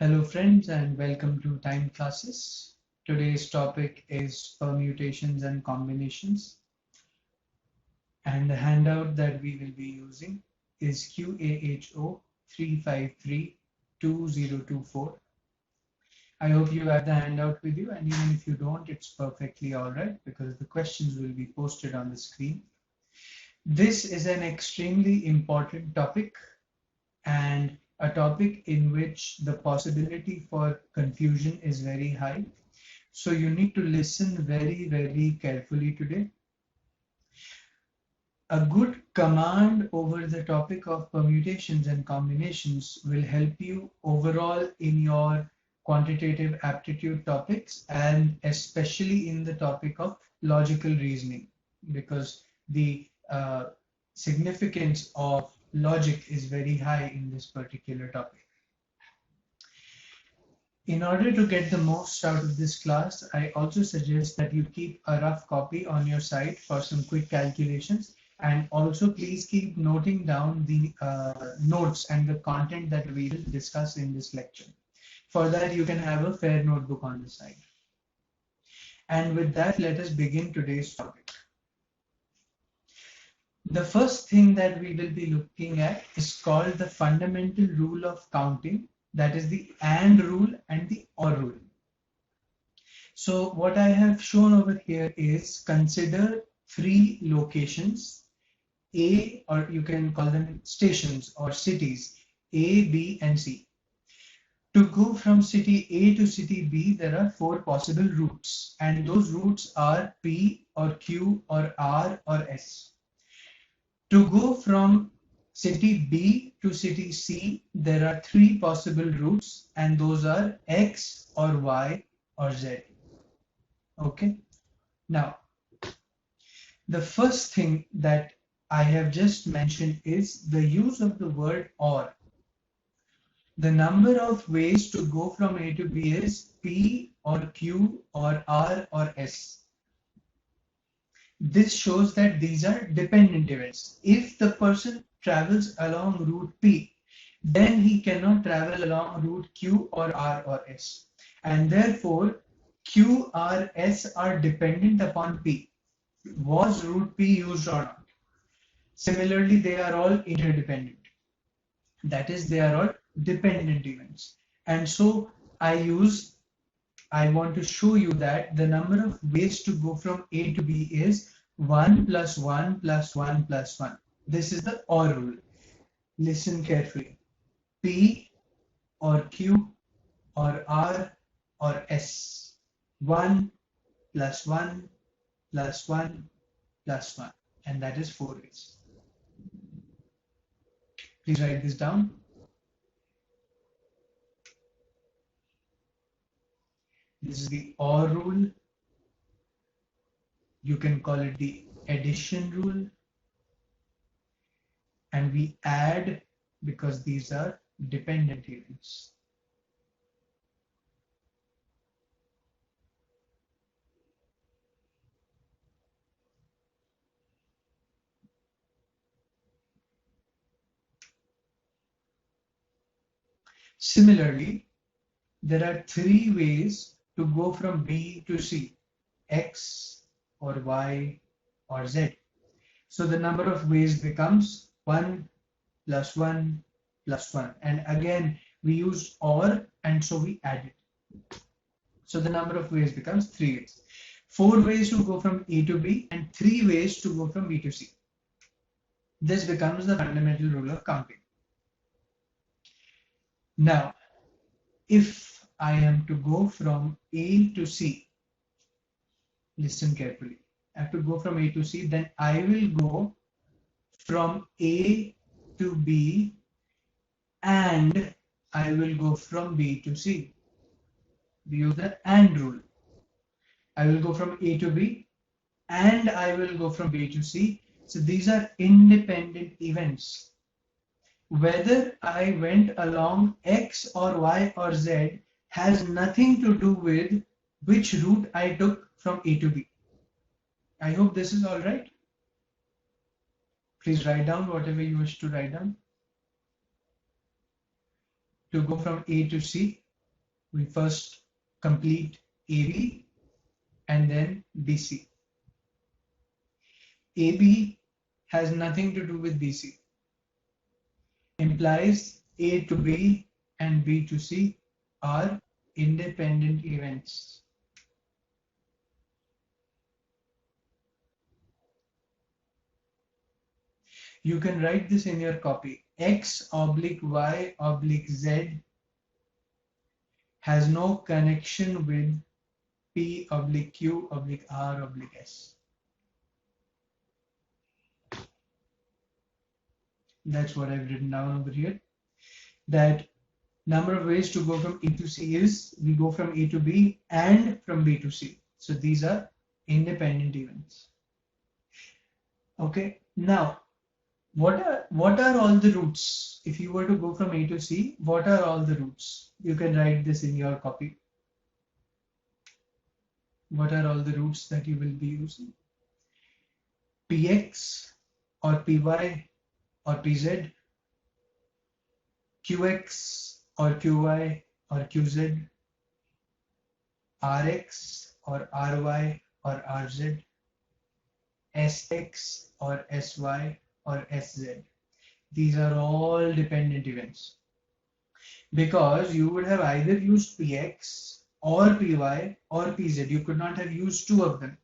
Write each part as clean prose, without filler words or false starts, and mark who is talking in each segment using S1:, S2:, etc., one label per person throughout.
S1: Hello friends and welcome to Time Classes. Today's topic is permutations and combinations, and the handout that we will be using is QAHO 3532024. I hope you have the handout with you, and even if you don't, it's perfectly alright because the questions will be posted on the screen. This is an extremely important topic and a topic in which the possibility for confusion is very high. So you need to listen very, very carefully today. A good command over the topic of permutations and combinations will help you overall in your quantitative aptitude topics and especially in the topic of logical reasoning, because the significance of logic is very high in this particular topic. In order to get the most out of this class, I also suggest that you keep a rough copy on your side for some quick calculations, and also please keep noting down the notes and the content that we will discuss in this lecture. For that, you can have a fair notebook on the side. And with that, let us begin today's topic. The first thing that we will be looking at is called the fundamental rule of counting, that is the AND rule and the OR rule. So what I have shown over here is consider three locations, A, or you can call them stations or cities, A, B, and C. To go from city A to city B, there are four possible routes, and those routes are P or Q or R or S. To go from city B to city C, there are three possible routes, and those are X or Y or Z. Okay. Now, the first thing that I have just mentioned is the use of the word OR. The number of ways to go from A to B is P or Q or R or S. This shows that these are dependent events. If the person travels along route P, then he cannot travel along route Q or R or S. And therefore, Q, R, S are dependent upon P. Was route P used or not? Similarly, they are all interdependent. That is, they are all dependent events. And so I want to show you that the number of ways to go from A to B is 1 plus 1 plus 1 plus 1. This is the OR rule. Listen carefully. P or Q or R or S. 1 plus 1 plus 1 plus 1. And that is 4 ways. Please write this down. This is the OR rule. You can call it the addition rule. And we add because these are dependent events. Similarly, there are three ways to go from B to C, X or Y or Z. So the number of ways becomes 1 plus 1 plus 1. And again, we use OR, and so we add it. So the number of ways becomes 3 ways. 4 ways to go from A to B and 3 ways to go from B to C. This becomes the fundamental rule of counting. Now, if I am to go from A to C, listen carefully. I have to go from A to C, then I will go from A to B and I will go from B to C. We use the AND rule. I will go from A to B and I will go from B to C. So these are independent events. Whether I went along X or Y or Z has nothing to do with which route I took from A to B. I hope this is all right. Please write down whatever you wish to write down. To go from A to C, We first complete AB and then BC. AB has nothing to do with BC. Implies A to B and B to C are independent events. You can write this in your copy. X oblique Y oblique Z has no connection with P oblique Q oblique R oblique S. That's what I've written down over here. That number of ways to go from A to C is we go from A to B and from B to C. So these are independent events. Okay. Now, what are all the routes? If you were to go from A to C, what are all the routes? You can write this in your copy. What are all the routes that you will be using? Px or Py or Pz, Qx or Qy or Qz, Rx or Ry or Rz, Sx or Sy or Sz. These are all dependent events because you would have either used Px or Py or Pz. You could not have used two of them.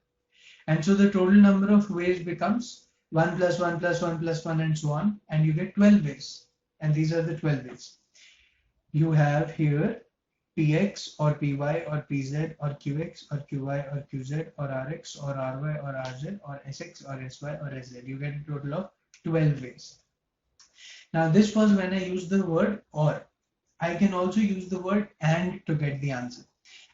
S1: And so the total number of ways becomes 1 plus 1 plus 1 plus 1 and so on, and you get 12 ways. And these are the 12 ways. You have here Px or Py or Pz or Qx or Qy or Qz or Rx or Ry or Rz or Sx or Sy or Sz. You get a total of 12 ways. Now this was when I used the word or. I can also use the word and to get the answer.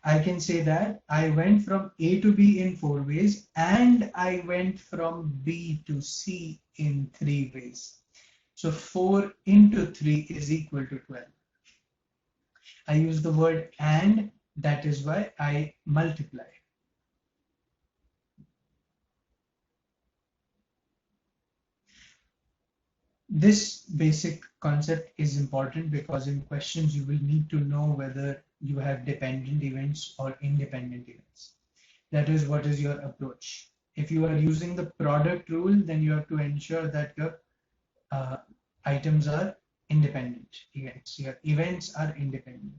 S1: I can say that I went from A to B in 4 ways and I went from B to C in 3 ways. So 4 into 3 is equal to 12. I use the word and, that is why I multiply. This basic concept is important because in questions you will need to know whether you have dependent events or independent events. That is what is your approach. If you are using the product rule, then you have to ensure that your items are independent events. Your events are independent.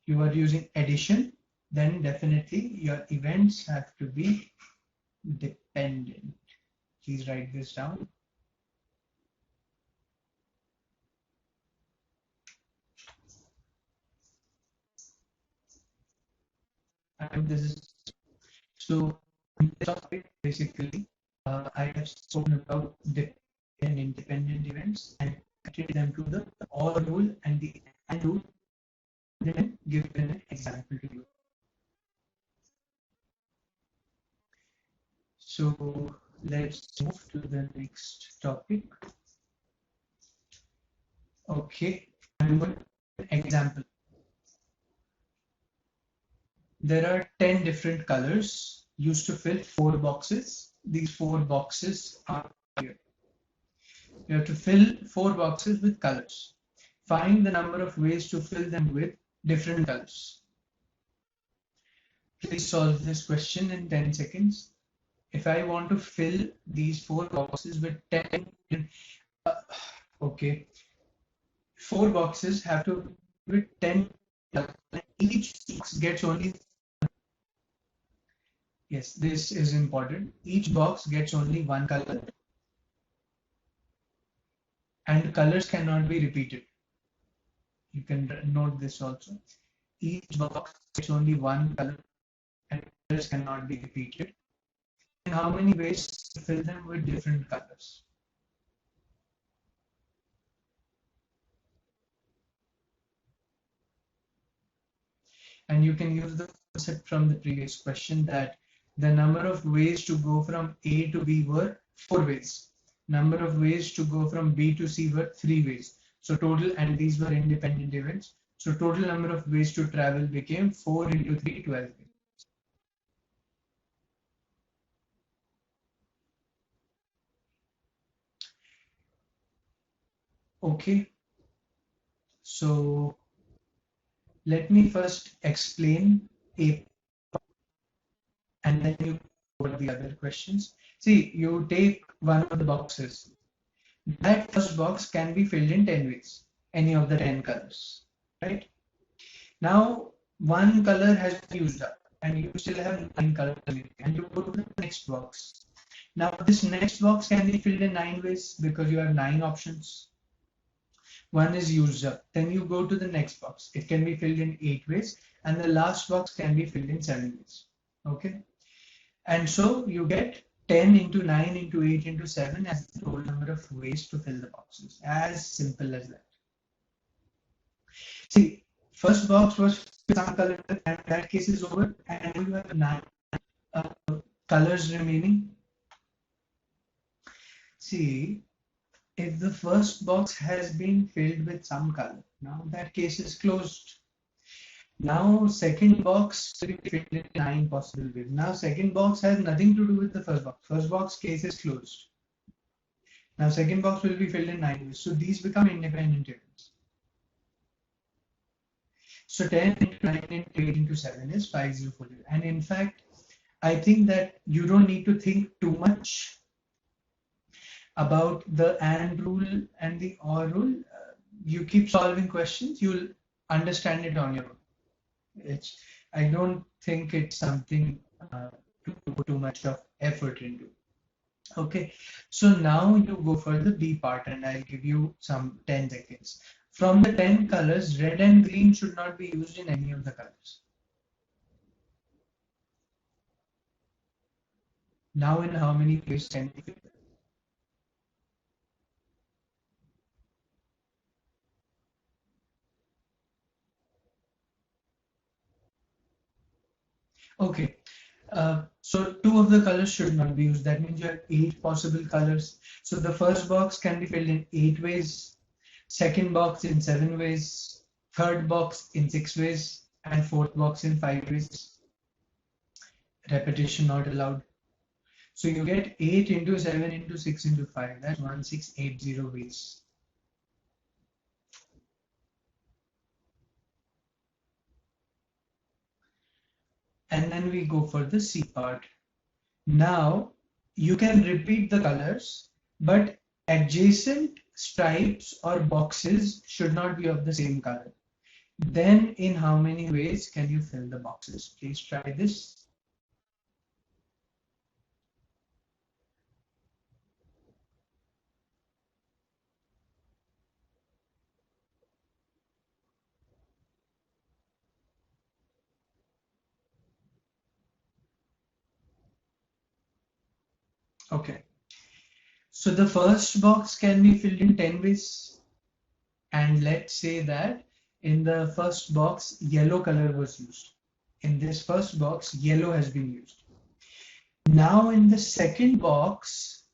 S1: You are using addition, then definitely your events have to be dependent. Please write this down. And this is so in this topic basically I have spoken about dependent and independent events and connected them to the or rule and the and rule, then give an example to you. So let's move to the next topic. Okay, I'm going to example. There are 10 different colors used to fill 4 boxes. These 4 boxes are here. You have to fill 4 boxes with colors. Find the number of ways to fill them with different colors. Please solve this question in 10 seconds. If I want to fill these 4 boxes with 10, okay, 4 boxes have to be with 10 colors. Each box gets only, yes, this is important. Each box gets only one color and colors cannot be repeated. You can note this also. Each box gets only one color and colors cannot be repeated. And how many ways to fill them with different colors? And you can use the concept from the previous question that the number of ways to go from A to B were 4 ways. Number of ways to go from B to C were 3 ways. So total, and these were independent events. So total number of ways to travel became 4 into 3, 12 ways. Okay. So let me first explain a, and then you go to the other questions. See, you take one of the boxes. That first box can be filled in 10 ways, any of the 10 colors, right? Now, one color has been used up and you still have 9 colors remaining, and you go to the next box. Now, this next box can be filled in 9 ways because you have 9 options. One is used up. Then you go to the next box. It can be filled in 8 ways, and the last box can be filled in 7 ways. Okay. And so you get 10 into 9 into 8 into 7 as the total number of ways to fill the boxes. As simple as that. See, first box was some color, and that case is over, and you have 9 uh, colors remaining. See, if the first box has been filled with some color, now that case is closed. Now second box will be filled in 9 possible ways. Now second box has nothing to do with the first box. First box case is closed. Now second box will be filled in 9 ways. So these become independent tables. So 10 into 9 into 8 into 7 is 5040. And in fact, I think that you don't need to think too much about the AND rule and the OR rule. You keep solving questions, you'll understand it on your own. I don't think it's something to put too much of effort into. Okay, so now you go for the B part, and I'll give you some 10 seconds. From the 10 colors, red and green should not be used in any of the colors. Now in how many places can we fit? Okay, so 2 of the colors should not be used. That means you have 8 possible colors. So the first box can be filled in 8 ways, second box in 7 ways, third box in 6 ways, and fourth box in 5 ways. Repetition not allowed. So you get 8 into 7 into 6 into 5. That's 1680 ways. And then we go for the C part. Now you can repeat the colors, but adjacent stripes or boxes should not be of the same color. Then in how many ways can you fill the boxes? Please try this. Okay. So the first box can be filled in 10 ways. And let's say that in the first box, yellow color was used. In this first box, yellow has been used. Now in the second box,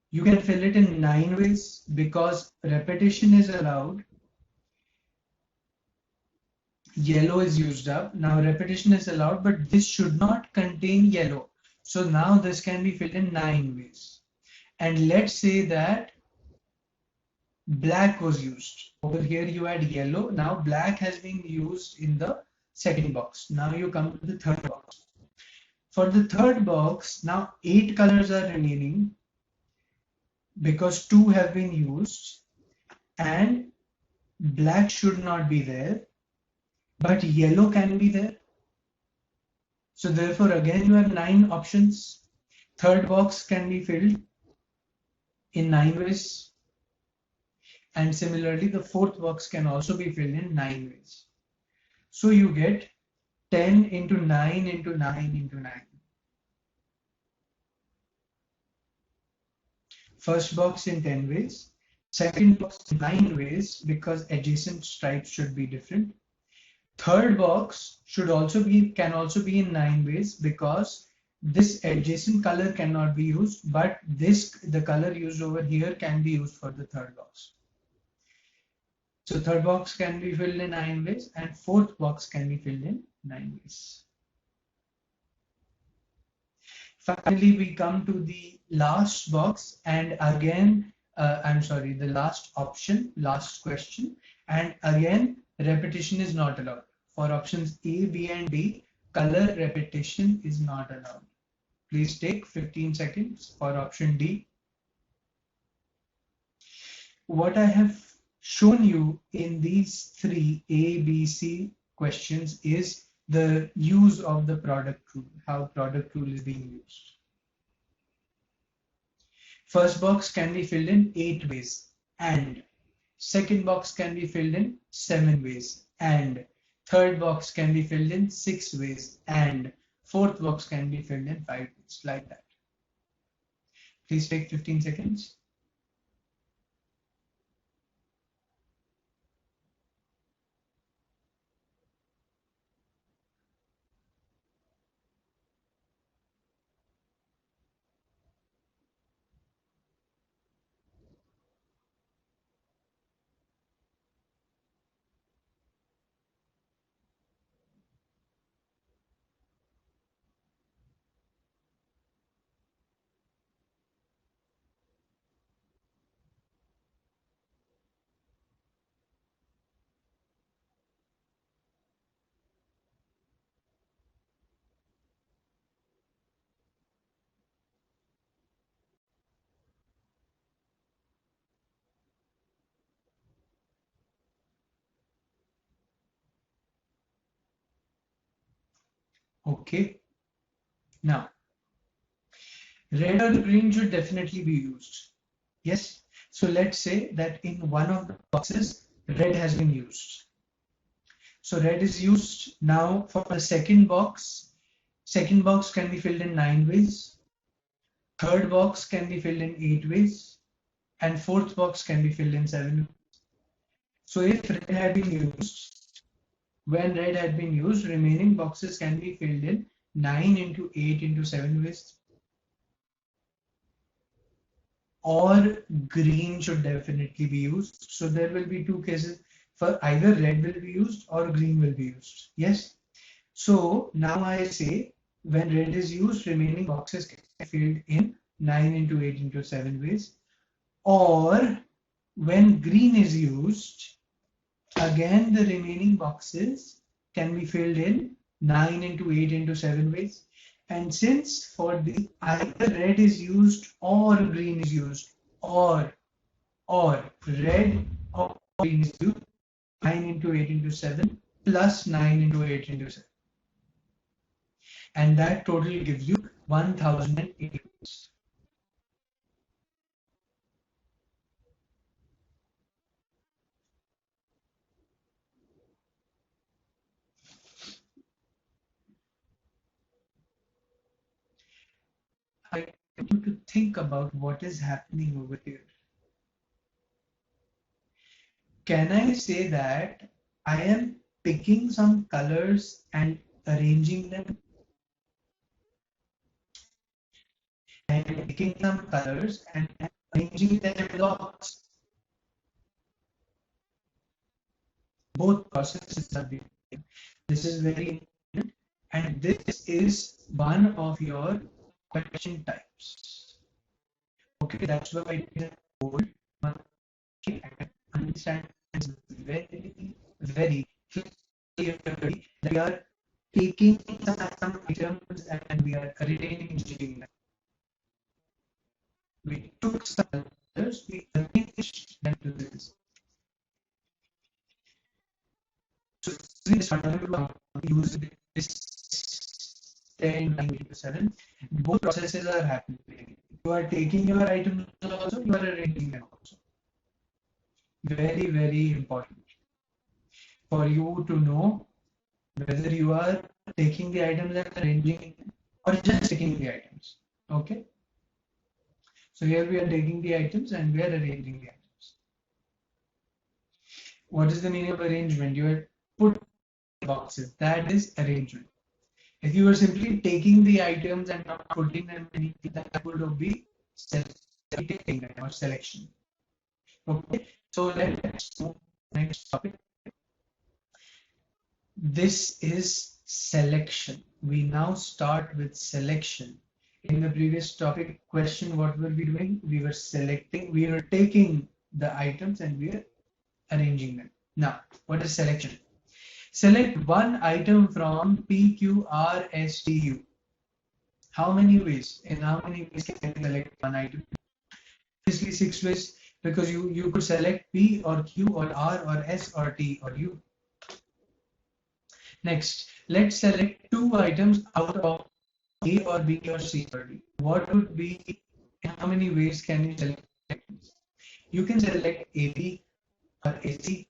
S1: you can fill it in 9 ways because repetition is allowed. Yellow is used up. Now repetition is allowed, but this should not contain yellow. So now this can be filled in 9 ways. And let's say that black was used. Over here you had yellow. Now black has been used in the second box. Now you come to the third box. For the third box, now 8 colors are remaining because 2 have been used, and black should not be there, but yellow can be there. So therefore again you have 9 options. Third box can be filled in 9 ways. And similarly, the fourth box can also be filled in 9 ways. So you get 10 into 9 into 9 into 9. First box in 10 ways. Second box in 9 ways because adjacent stripes should be different. Third box can also be in 9 ways because this adjacent color cannot be used, but the color used over here can be used for the third box. So third box can be filled in 9 ways and fourth box can be filled in 9 ways. Finally, we come to the last box, and again, the last option, last question, and again, repetition is not allowed. for options A, B, and D, color repetition is not allowed. Please take 15 seconds for option D. What I have shown you in these three A, B, C questions is the use of the product rule, how product rule is being used. First box can be filled in 8 ways, and second box can be filled in 7 ways, and third box can be filled in 6 ways, and fourth box can be filled in 5 ways, like that. Please take 15 seconds. Okay. Now, red or green should definitely be used. Yes. So let's say that in one of the boxes, red has been used. So red is used. Now for the second box can be filled in 9 ways. Third box can be filled in 8 ways. And fourth box can be filled in 7 ways. So if red had been used, when red had been used, remaining boxes can be filled in 9 into 8 into 7 ways. Or green should definitely be used. So there will be two cases, for either red will be used or green will be used. Yes. So now I say when red is used, remaining boxes can be filled in 9 into 8 into 7 ways. Or when green is used, again the remaining boxes can be filled in 9 into 8 into 7 ways. And since for the either red is used or green is used, or red or green is used, 9 into 8 into 7 plus 9 into 8 into 7. And that total gives you 1008. I want you to think about what is happening over here. Can I say that I am picking some colors and arranging them? I am picking some colors and arranging them in blocks. Both processes are being taken. This is very important, and this is one of your question types. Okay, that's why I did bold. Understand very, very clearly that we are taking some items and we are arranging them. We took some others, we arranged them to this. So this fundamental use this 10, 9, 7. Both processes are happening. You are taking your items also, you are arranging them also. Very, very important for you to know whether you are taking the items and arranging them or just taking the items. Okay. So here we are taking the items and we are arranging the items. What is the meaning of arrangement? You are put boxes. That is arrangement. If you were simply taking the items and not putting them in anything, that would be taking or selection. Okay, so let's move to the next topic. This is selection. We now start with selection. In the previous topic question, what were we doing? We were selecting, we were taking the items and we are arranging them. Now, what is selection? Select one item from P, Q, R, S, T, U. How many ways? In how many ways can you select one item? Obviously 6 ways, because you could select P or Q or R or S or T or U. Next, let's select two items out of A or B or C or D. What would be, how many ways can you select items? You can select AB or AC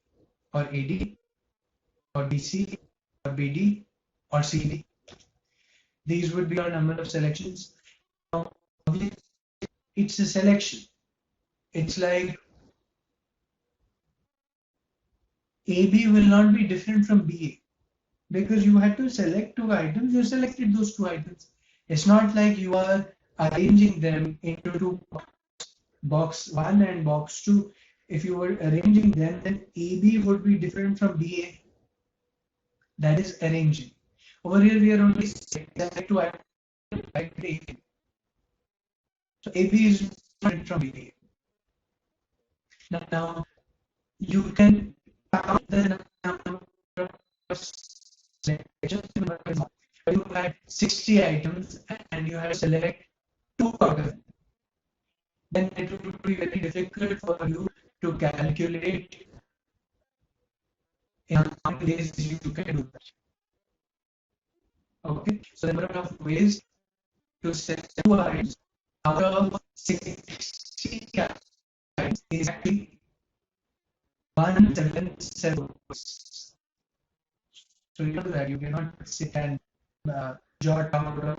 S1: or AD or BC or BD or CD. These would be our number of selections. Now, it's a selection. It's like AB will not be different from BA because you had to select two items. You selected those two items. It's not like you are arranging them into two box 1 and box 2. If you were arranging them, then AB would be different from BA. That is arranging. Over here, we are only select two items. So AB is different from BA. Now you can count the number of selections. You had 60 items and you had to select two out of them. Then it would be very difficult for you to calculate in how many days you can do that. Okay, so the number of ways to select two items out of 60 items is actually 177. So you know that you cannot sit and jot down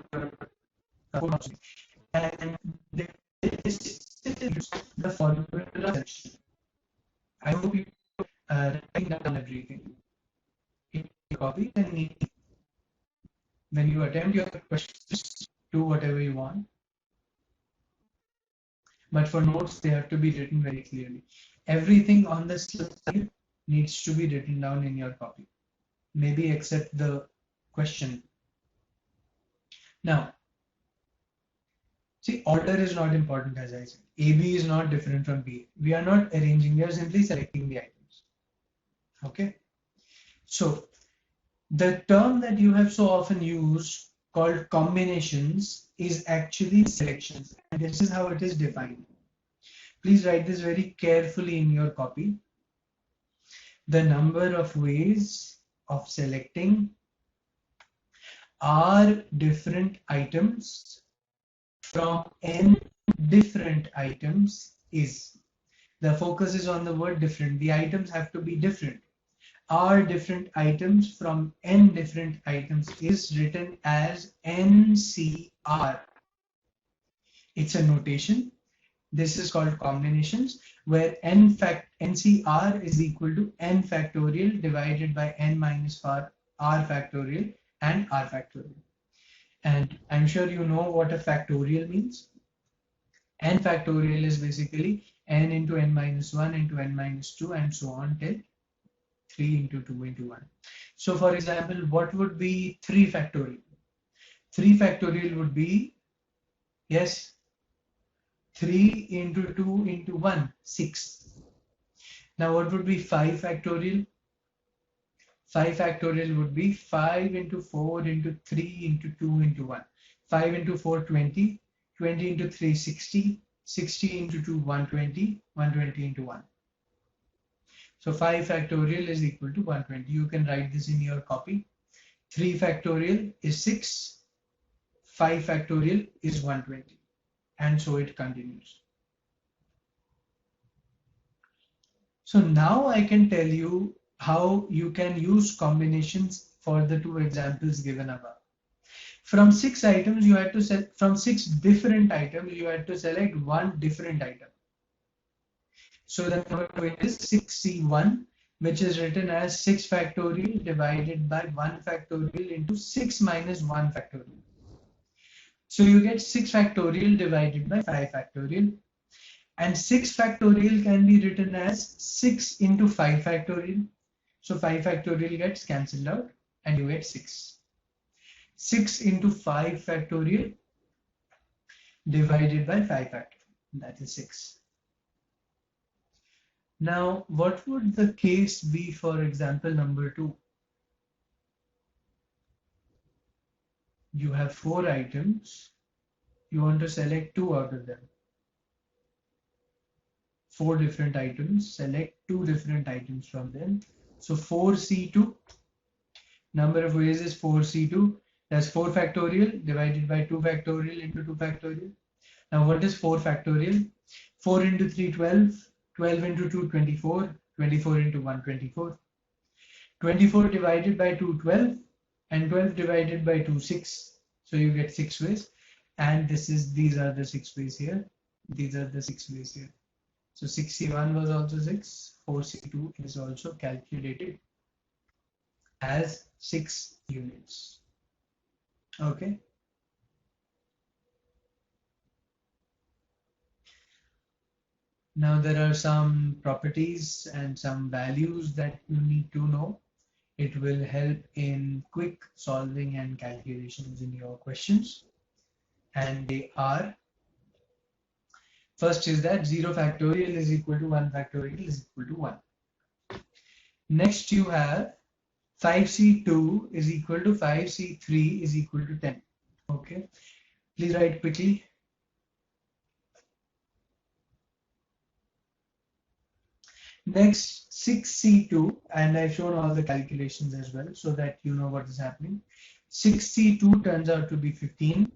S1: and this is the formula section. I hope you writing down everything. If you copy, then when you attempt your questions, do whatever you want. But for notes, they have to be written very clearly. Everything on the slide needs to be written down in your copy, maybe except the question. Now, see, order is not important, as I said. AB is not different from B. We are not arranging, we are simply selecting the items. Okay. So, the term that you have so often used called combinations is actually selections, and this is how it is defined. Please write this very carefully in your copy. The number of ways of selecting are different items from n different items is. The focus is on the word different. The items have to be different. Are different items from n different items is written as NCR. It's a notation. This is called combinations, where NCR is equal to n factorial divided by n minus r factorial and r factorial. And I'm sure you know what a factorial means. N factorial is basically n into n minus 1 into n minus 2 and so on till 3 into 2 into 1. So for example, what would be 3 factorial? 3 factorial would be, yes, 3 into 2 into 1, 6. Now what would be 5 factorial? 5 factorial would be 5 into 4 into 3 into 2 into 1. 5 into 4, 20. 20 into 3, 60. 60 into 2, 120. 120 into 1. So 5 factorial is equal to 120. You can write this in your copy. 3 factorial is 6. 5 factorial is 120. And so it continues. So now I can tell you how you can use combinations for the two examples given above. From 6 items, you had to select, from 6 different items, you had to select one different item. So the number is 6C1, which is written as 6 factorial divided by 1 factorial into 6 minus 1 factorial. So you get 6 factorial divided by 5 factorial. And 6 factorial can be written as 6 into 5 factorial. So 5 factorial gets cancelled out and you get 6. 6 into 5 factorial divided by 5 factorial. That is 6. Now, what would the case be for example number 2? you have 4 items, you want to select 2 out of them. 4 different items, select 2 different items from them. So 4C2, number of ways is 4C2. That's 4 factorial divided by 2 factorial into 2 factorial. Now what is 4 factorial? 4 into 3, 12. 12 into 2, 24. 24 into 1, 24. 24 divided by 2, 12. And 12 divided by 2, 6. So you get 6 ways. And these are the 6 ways here. These are the 6 ways here. So 6C1 was also 6. 4C2 is also calculated as 6 units. Okay. Now there are some properties and some values that you need to know. It will help in quick solving and calculations in your questions. And they are, first is that 0 factorial is equal to 1 factorial is equal to 1. Next you have 5C2 is equal to 5C3 is equal to 10. Okay, please write quickly. Next 6C2, and I've shown all the calculations as well so that you know what is happening. 6C2 turns out to be 15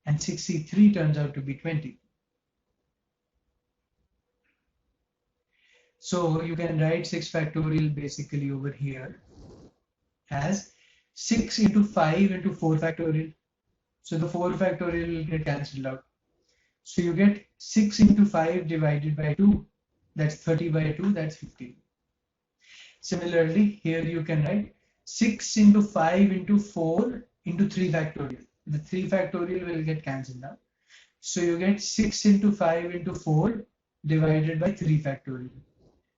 S1: and 6C3 turns out to be 20. So you can write 6 factorial basically over here as 6 into 5 into 4 factorial. So the 4 factorial will get cancelled out. So you get 6 into 5 divided by 2. That's 30 by 2, that's 15. Similarly, here you can write 6 into 5 into 4 into 3 factorial. The 3 factorial will get cancelled out. So you get 6 into 5 into 4 divided by 3 factorial.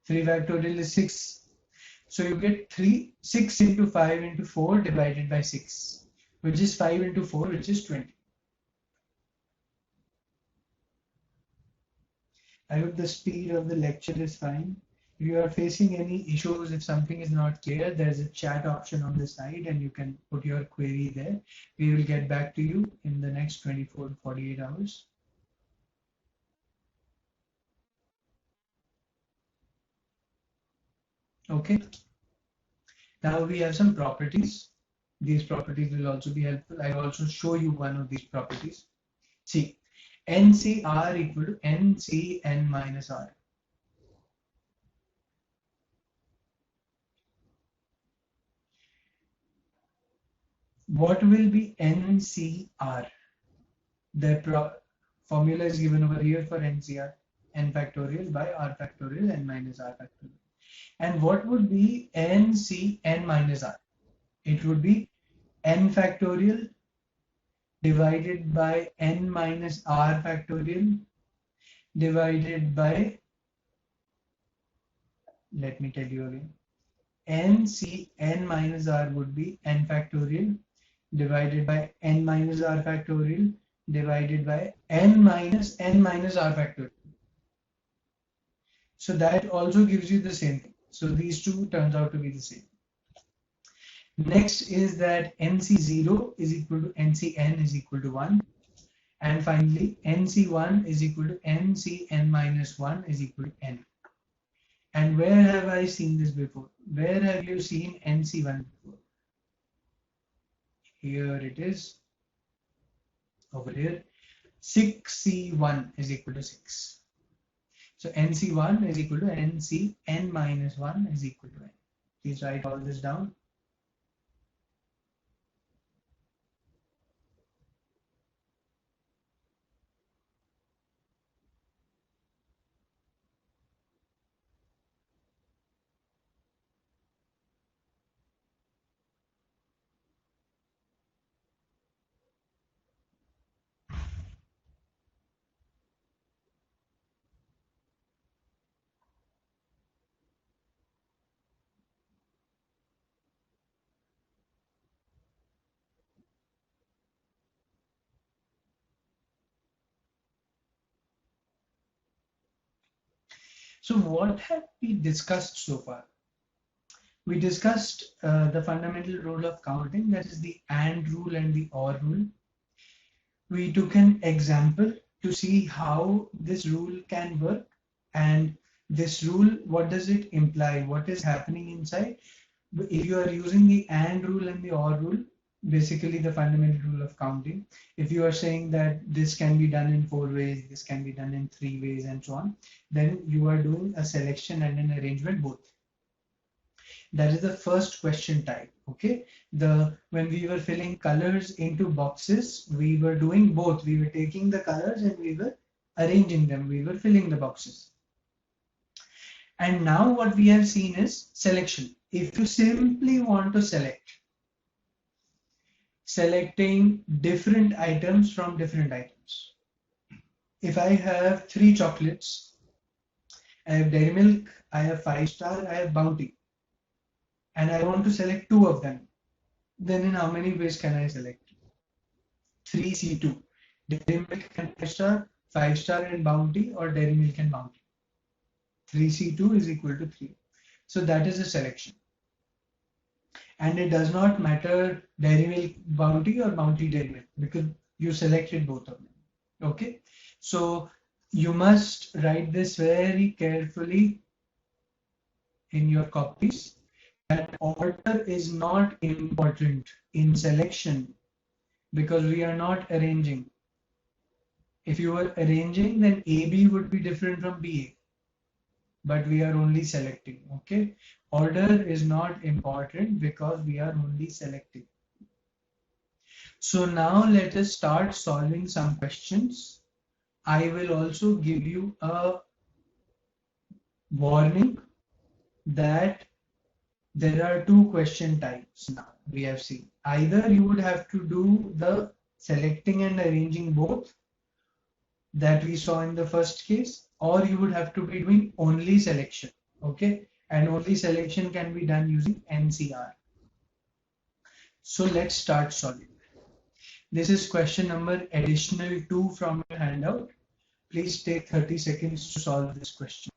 S1: 3 factorial is 6. So you get 6 into 5 into 4 divided by 6, which is 5 into 4, which is 20. I hope the speed of the lecture is fine. If you are facing any issues, if something is not clear, there's a chat option on the side and you can put your query there. We will get back to you in the next 24 to 48 hours. Okay. Now we have some properties. These properties will also be helpful. I will also show you one of these properties. See, NCR equal to NCN minus R. What will be NCR? The formula is given over here for NCR, n factorial by r factorial n minus r factorial. And what would be NCN minus r? It would be n factorial divided by n minus r factorial divided by, let me tell you again, NCN minus r would be n factorial divided by n minus r factorial divided by n minus r factorial. So that also gives you the same thing. So these two turns out to be the same. Next is that NC0 is equal to NCN is equal to 1. And finally, NC1 is equal to NCN minus 1 is equal to N. And where have I seen this before? Where have you seen NC1 before? Here it is. Over here. 6C1 is equal to 6. So NC1 is equal to NCN minus 1 is equal to N. Please write all this down. So what have we discussed so far? We discussed the fundamental rule of counting, that is the AND rule and the OR rule. We took an example to see how this rule can work, and this rule, what does it imply? What is happening inside? If you are using the AND rule and the OR rule, basically the fundamental rule of counting, if you are saying that this can be done in 4 ways, this can be done in 3 ways, and so on, then you are doing a selection and an arrangement both. That is the first question type. Okay, when we were filling colors into boxes, we were doing both. We were taking the colors and we were arranging them. We were filling the boxes. And now what we have seen is selection. If you simply want to selecting different items from different items. If I have 3 chocolates, I have Dairy Milk, I have 5-star, I have Bounty, and I want to select 2 of them, then in how many ways can I select? 3C2, Dairy Milk and 5-star, 5-star and Bounty, or Dairy Milk and Bounty. 3C2 is equal to 3. So that is a selection. And it does not matter Dairy Milk Bounty or Bounty Dairy Milk, because you selected both of them. Okay, so you must write this very carefully in your copies, that order is not important in selection, because we are not arranging. If you were arranging, then AB would be different from BA, but we are only selecting. Okay, order is not important because we are only selecting. So now let us start solving some questions. I will also give you a warning that there are 2 question types now we have seen. Either you would have to do the selecting and arranging both that we saw in the first case, or you would have to be doing only selection. Okay, and only selection can be done using NCR. So let's start solving. This is question number additional 2 from your handout. Please take 30 seconds to solve this question.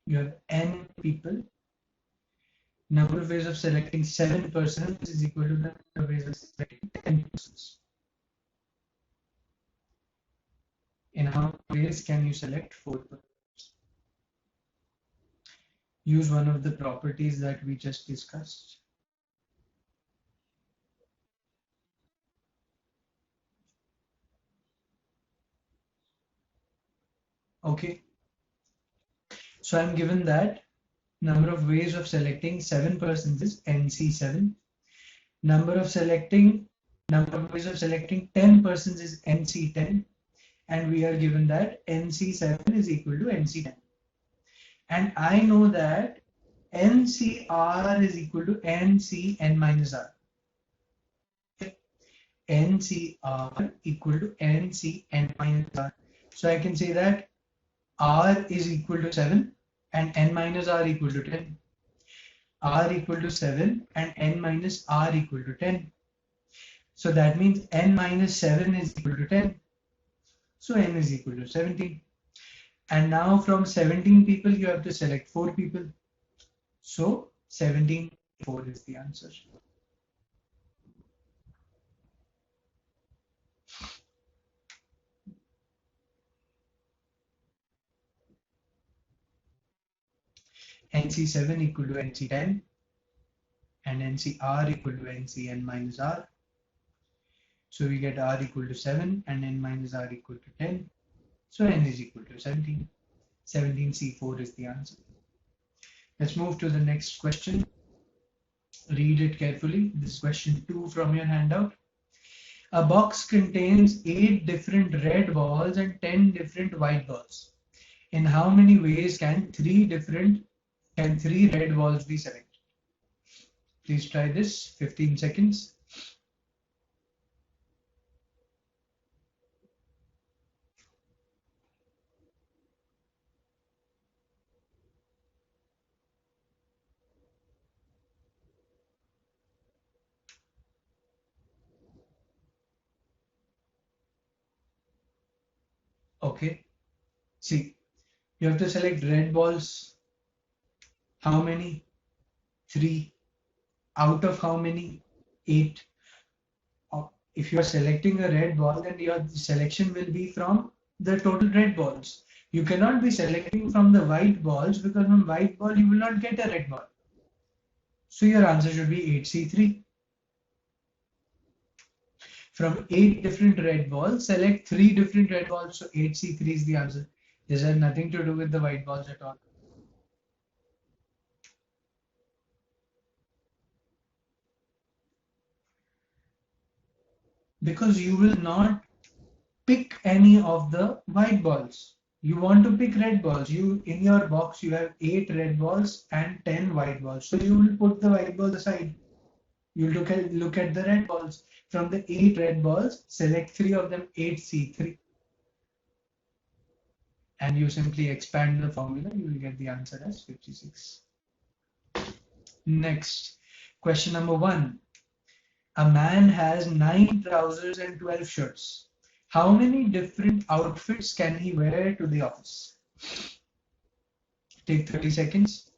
S1: You have n people. Number of ways of selecting 7 persons is equal to the number of ways of selecting 10 persons. In how many ways can you select 4 persons? Use one of the properties that we just discussed. Okay. So I'm given that number of ways of selecting 7 persons is NC7. Number of ways of selecting 10 persons is NC10. And we are given that NC7 is equal to NC10. And I know that NCR is equal to NCN minus R. NCR equal to NCN minus R. So I can say that R is equal to 7 and N minus R equal to 10. R equal to 7 and N minus R equal to 10. So that means N minus 7 is equal to 10. So N is equal to 17. And now from 17 people, you have to select 4 people. So 17, 4 is the answer. NC7 equal to NC10 and NCR equal to NCN minus R. So we get R equal to 7 and N minus R equal to 10. So N is equal to 17. 17C4 is the answer. Let's move to the next question. Read it carefully. This is question 2 from your handout. A box contains 8 different red balls and 10 different white balls. In how many ways can 3 red balls be selected? Please try this. 15 seconds. Okay. See, you have to select red balls. How many? 3. Out of how many? 8. If you are selecting a red ball, then your selection will be from the total red balls. You cannot be selecting from the white balls, because from white ball you will not get a red ball. So your answer should be 8C3. From 8 different red balls, select 3 different red balls. So 8C3 is the answer. This has nothing to do with the white balls at all. Because you will not pick any of the white balls. You want to pick red balls. You, in your box you have 8 red balls and 10 white balls. So you will put the white balls aside. You look at the red balls. From the 8 red balls, select 3 of them, 8C3. And you simply expand the formula, you will get the answer as 56. Next, question number 1. A man has 9 trousers and 12 shirts. How many different outfits can he wear to the office? Take 30 seconds.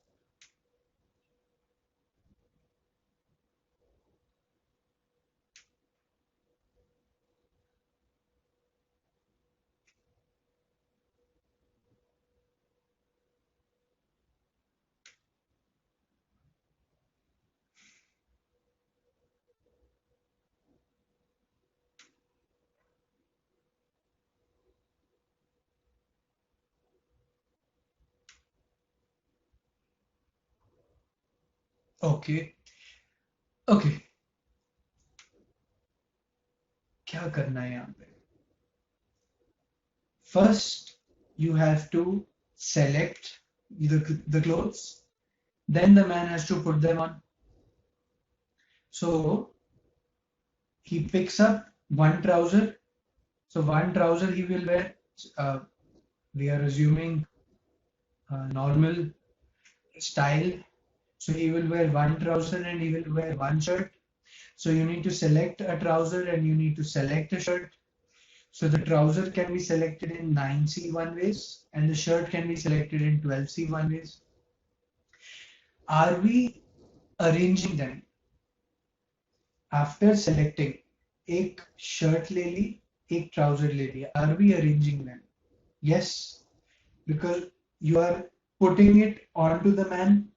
S1: Okay. Okay. क्या करना है यहाँ पे? First, you have to select the clothes. Then the man has to put them on. So he picks up one trouser. So one trouser he will wear. We are assuming normal style. So he will wear one trouser and he will wear one shirt. So you need to select a trouser and you need to select a shirt. So the trouser can be selected in 9C1 ways and the shirt can be selected in 12C1 ways. Are we arranging them? After selecting, एक shirt ले ली, एक trouser ले लिया. Are we arranging them? Yes, because you are putting it onto the man.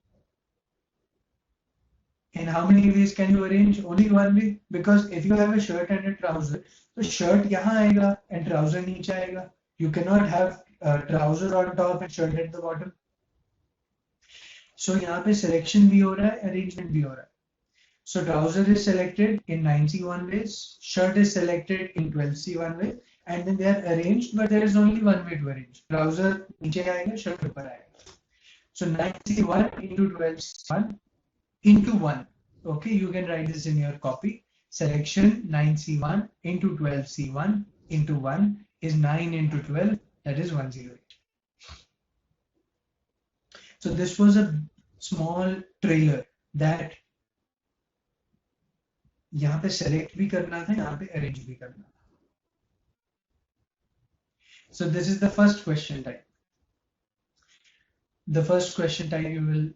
S1: In how many ways can you arrange? Only one way. Because if you have a shirt and a trouser, तो shirt यहाँ आएगा and trouser नीचे आएगा. You cannot have trouser on top and shirt at the bottom. So यहाँ पे selection भी हो रहा है, arrangement भी हो रहा है. So trouser is selected in 9C1 ways, shirt is selected in 12C1 way, and then they are arranged, but there is only one way to arrange. Trouser नीचे आएगा, shirt ऊपर आएगा. So 9C1 into 12C1 into 1. Okay, you can write this in your copy. Selection 9C1 into 12C1 into 1 is 9 into 12, that is 108. So this was a small trailer that यहाँ पे select भी करना था, यहाँ पे arrange भी करना था. So this is the first question type. The first question type you will,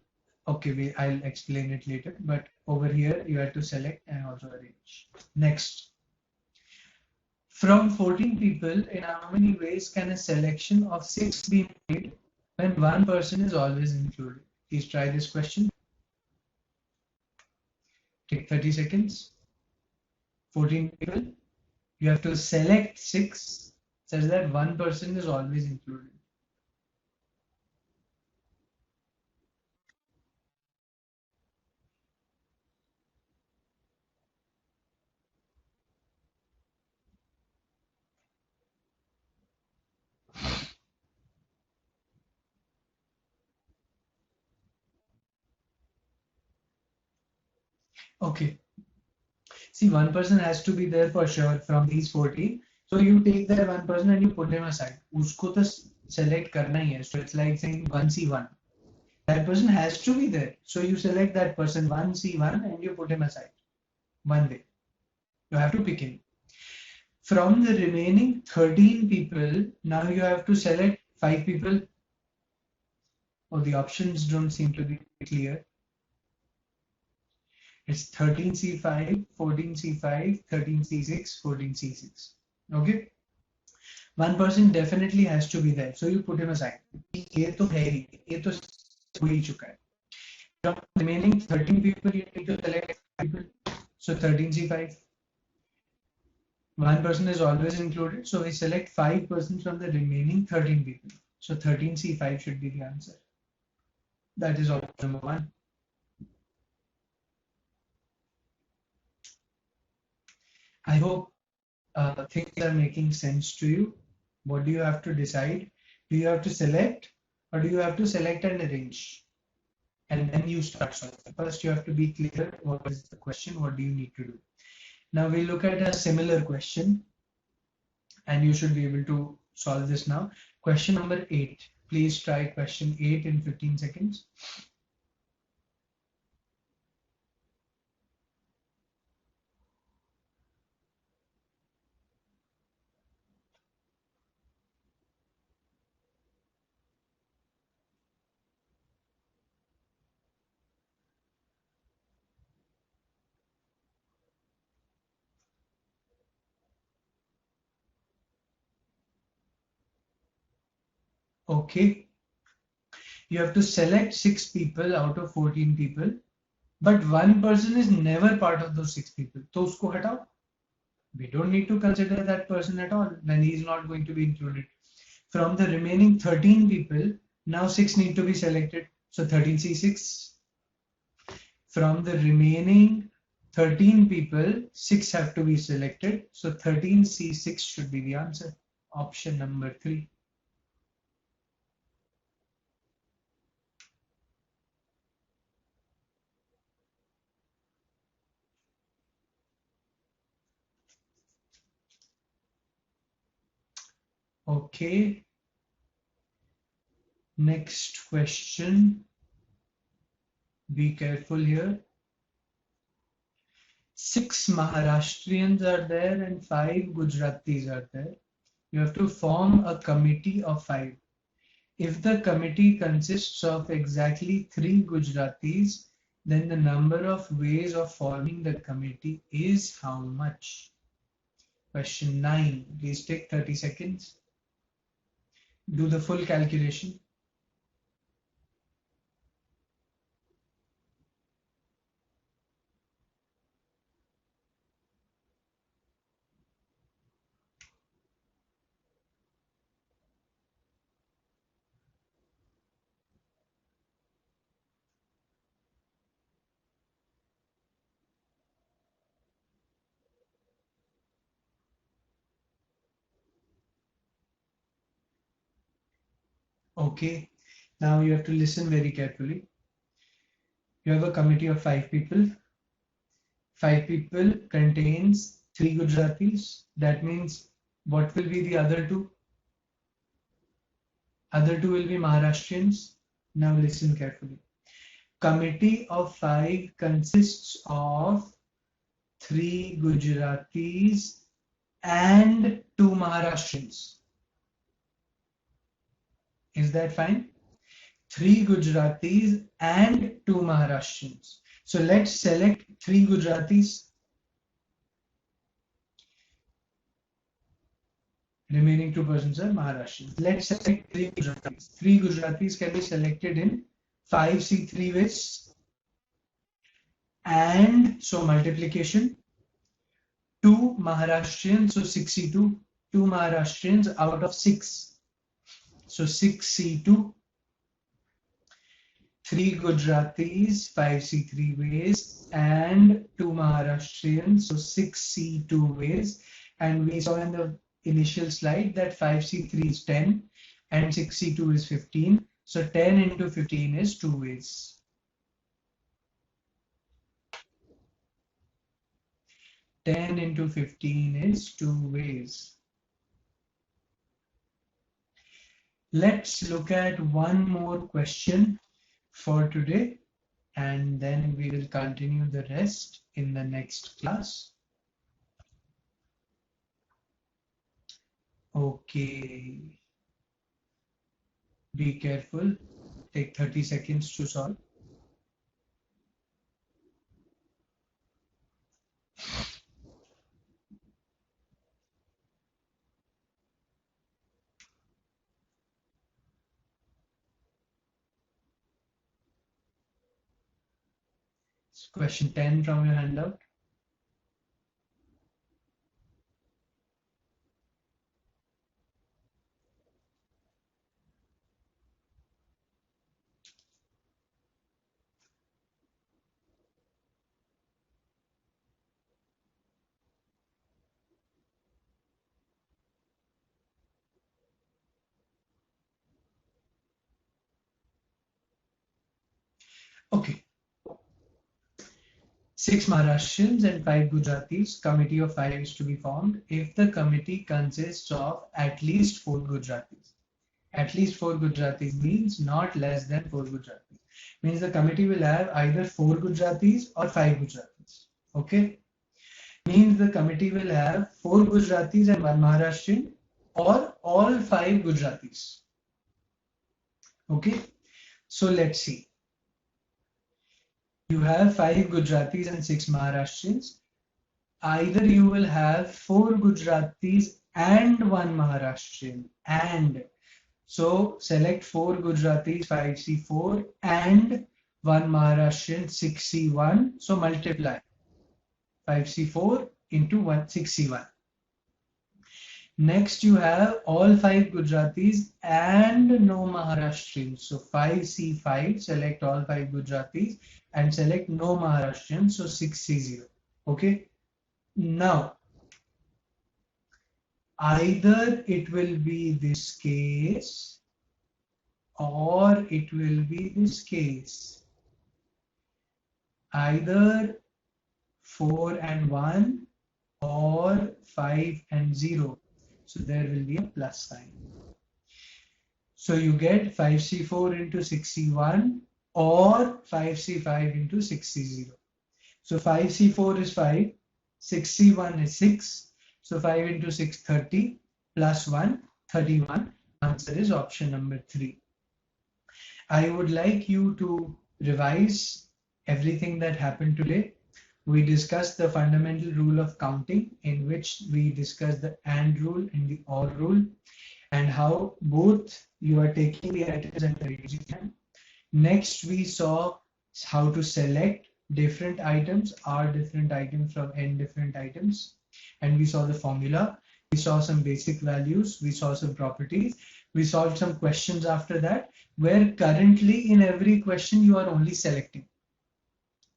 S1: okay, I'll explain it later, but over here you have to select and also arrange. Next. From 14 people, in how many ways can a selection of 6 be made when one person is always included? Please try this question. Take 30 seconds. 14 people. You have to select 6 such that one person is always included. Okay. See, one person has to be there for sure from these 14. So you take that one person and you put him aside. Usko to select karna hi hai. So it's like saying 1C1. That person has to be there. So you select that person 1C1 and you put him aside. One day. You have to pick him. From the remaining 13 people, now you have to select 5 people? Or the options don't seem to be clear. It's 13C5, 14C5, 13C6, 14C6. Okay. One person definitely has to be there. So you put him aside. ये तो है ही, ये तो हो ही चुका है. From the remaining 13 people, you need to select 5 people. So 13C5. One person is always included. So we select 5 persons from the remaining 13 people. So 13C5 should be the answer. That is option number 1. I hope things are making sense to you. What do you have to decide? Do you have to select, or do you have to select and arrange? And then you start solving. First, you have to be clear what is the question, what do you need to do. Now we look at a similar question, and you should be able to solve this now. Question number 8. Please try question 8 in 15 seconds. Okay. You have to select 6 people out of 14 people, but one person is never part of those 6 people. So usko hatao. We don't need to consider that person at all, then he is not going to be included. From the remaining 13 people, now 6 need to be selected. So 13C6. From the remaining 13 people, 6 have to be selected. So 13C6 should be the answer. Option number 3. Okay. Next question. Be careful here. 6 Maharashtrians are there and 5 Gujaratis are there. You have to form a committee of 5. If the committee consists of exactly 3 Gujaratis, then the number of ways of forming the committee is how much? Question 9. Please take 30 seconds. Do the full calculation. Okay. Now you have to listen very carefully. You have a committee of 5 people. 5 people contains 3 Gujaratis. That means what will be the other 2? Other 2 will be Maharashtrians. Now listen carefully. Committee of 5 consists of 3 Gujaratis and 2 Maharashtrians. Is that fine? 3 Gujaratis and 2 Maharashtrians. So let's select 3 Gujaratis. Remaining 2 persons are Maharashtrians. Let's select 3 Gujaratis. 3 Gujaratis can be selected in 5C3 ways. And so multiplication. 2 Maharashtrians, so 6C2. 2 Maharashtrians out of 6. So 6C2. 3 Gujaratis, 5C3 ways, and 2 Maharashtrians, so 6C2 ways. And we saw in the initial slide that 5C3 is 10 and 6C2 is 15. So 10 into 15 is 2 ways. 10 into 15 is 2 ways. Let's look at one more question for today, and then we will continue the rest in the next class. Okay. Be careful. Take 30 seconds to solve. It's question 10 from your handout. Okay. 6 Maharashtrians and 5 Gujaratis, committee of 5 is to be formed if the committee consists of at least 4 Gujaratis. At least 4 Gujaratis means not less than 4 Gujaratis. Means the committee will have either 4 Gujaratis or 5 Gujaratis. Okay. Means the committee will have 4 Gujaratis and 1 Maharashtrian or all 5 Gujaratis. Okay. So let's see. You have 5 Gujaratis and 6 Maharashtrians. Either you will have 4 Gujaratis and 1 Maharashtrian. And so select 4 Gujaratis 5C4 and 1 Maharashtrian 6C1. So multiply 5C4 into 6C1. Next you have all 5 Gujaratis and no Maharashtrians. So 5C5, select all 5 Gujaratis and select no Maharashtrians. So 6C0. Okay. Now, either it will be this case or it will be this case. Either 4 and 1 or 5 and 0. So there will be a plus sign. So you get 5C4 into 6C1 or 5C5 into 6C0. So 5C4 is 5, 6C1 is 6. So 5 into 6, 30 plus 1, 31. Answer is option number 3. I would like you to revise everything that happened today. We discussed the fundamental rule of counting, in which we discussed the AND rule and the OR rule, and how both you are taking the items and reducing them. Next, we saw how to select different items, R different items from N different items, and we saw the formula. We saw some basic values, we saw some properties, we solved some questions after that, where currently in every question you are only selecting.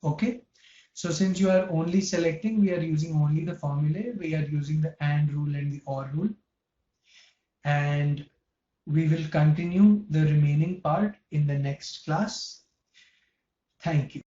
S1: Okay. So since you are only selecting, we are using only the formulae, we are using the AND rule and the OR rule. And we will continue the remaining part in the next class. Thank you.